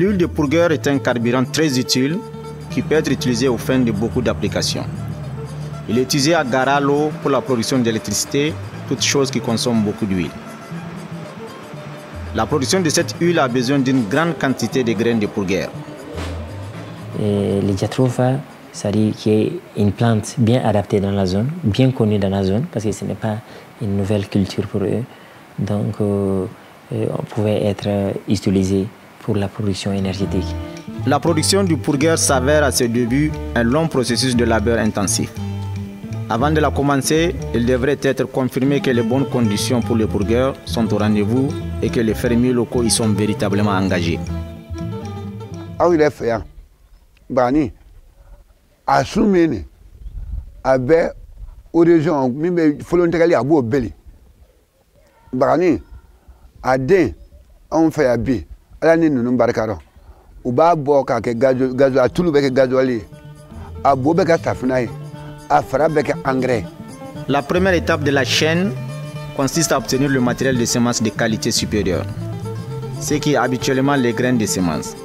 L'huile de pourgueur est un carburant très utile qui peut être utilisé aux fins de beaucoup d'applications. Il est utilisé à Garalo pour la production d'électricité, toute chose qui consomme beaucoup d'huile. La production de cette huile a besoin d'une grande quantité de graines de pourgueur. Les jatropha, c'est-à-dire qui est une plante bien adaptée dans la zone, bien connue dans la zone, parce que ce n'est pas une nouvelle culture pour eux. Donc, on pouvait être utilisé pour la production énergétique. La production du pourgueur s'avère à ses débuts un long processus de labeur intensif. Avant de la commencer, il devrait être confirmé que les bonnes conditions pour le pourgueur sont au rendez-vous et que les fermiers locaux y sont véritablement engagés. Bani, assumé, avec origine, même volontairement à bout belly. Bani, à den, on fait à bi, à l'année nous barcaro. Ou bas boka que gaz à tout le bec gazoali, à bobeka tafnaï, à frabec engrais. La première étape de la chaîne consiste à obtenir le matériel de semences de qualité supérieure, ce qui est habituellement les graines de semences.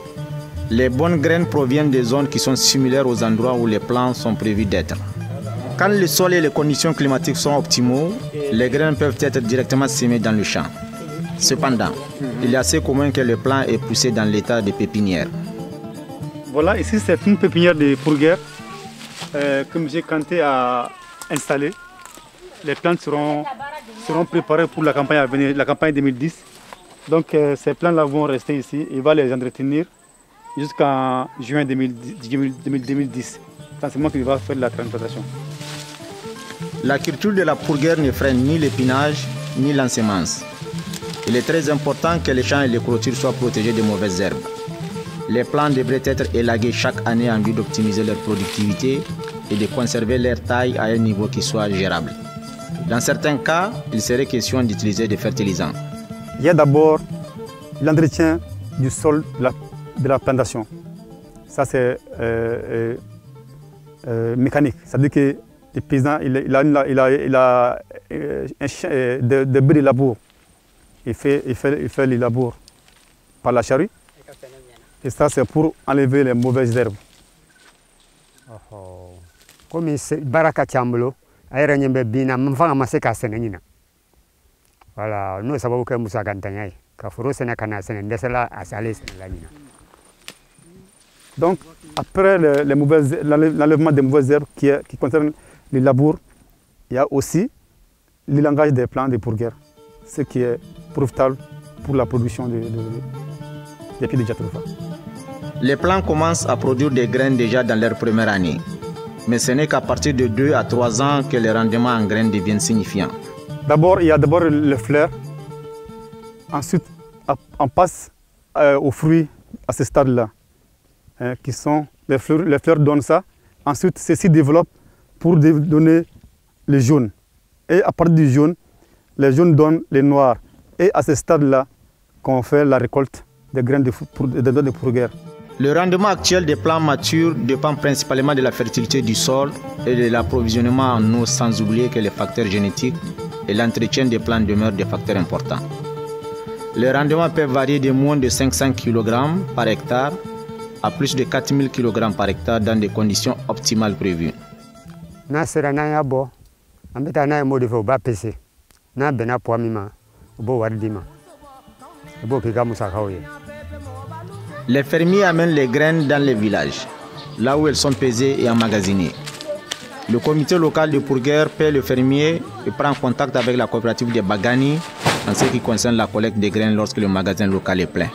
Les bonnes graines proviennent des zones qui sont similaires aux endroits où les plants sont prévus d'être. Quand le sol et les conditions climatiques sont optimaux, les graines peuvent être directement semées dans le champ. Cependant, il est assez commun que le plant est poussé dans l'état de pépinière. Voilà, ici c'est une pépinière de pourgueur que M. Kanté a installée. Les plantes seront préparées pour la campagne à venir, la campagne 2010. Donc ces plantes-là vont rester ici, il va les entretenir jusqu'en juin 2010. C'est moi qui va faire la transplantation. La culture de la pourgueur ne freine ni l'épinage ni l'ensemence. Il est très important que les champs et les clôtures soient protégés de mauvaises herbes. Les plants devraient être élagués chaque année en vue d'optimiser leur productivité et de conserver leur taille à un niveau qui soit gérable. Dans certains cas, il serait question d'utiliser des fertilisants. Il y a d'abord l'entretien du sol de la plantation. Ça c'est mécanique. C'est-à-dire que le paysan il a des bris de labour. Il fait les labours par la charrue. Et ça c'est pour enlever les mauvaises herbes. Comme baraka chambulo, ayra nyembe bina mfanga maseka senenina. Voilà, nous savons que Moussa Gantanyai, Kafuro Senakana Senendesela Asale Senelanina. Donc, après l'enlèvement des mauvaises herbes qui concerne les labours, il y a aussi le langage des plants de pourgueur, ce qui est profitable pour la production des pieds de jatropha. Les plants commencent à produire des graines déjà dans leur première année, mais ce n'est qu'à partir de 2 à 3 ans que les rendements en graines deviennent signifiants. D'abord, il y a d'abord les fleurs. Ensuite, on passe aux fruits à ce stade-là, qui sont les fleurs donnent ça. Ensuite, ceci développe pour donner les jaunes. Et à partir du jaune, les jaunes donnent les noirs. Et à ce stade-là, qu'on fait la récolte des graines de pourgueur. Le rendement actuel des plants matures dépend principalement de la fertilité du sol et de l'approvisionnement en eau, sans oublier que les facteurs génétiques et l'entretien des plants demeurent des facteurs importants. Les rendements peuvent varier de moins de 500 kg par hectare à plus de 4000 kg par hectare dans des conditions optimales prévues. Les fermiers amènent les graines dans les villages, là où elles sont pesées et emmagasinées. Le comité local de pourgueur paie le fermier et prend contact avec la coopérative des Bagani en ce qui concerne la collecte des graines lorsque le magasin local est plein.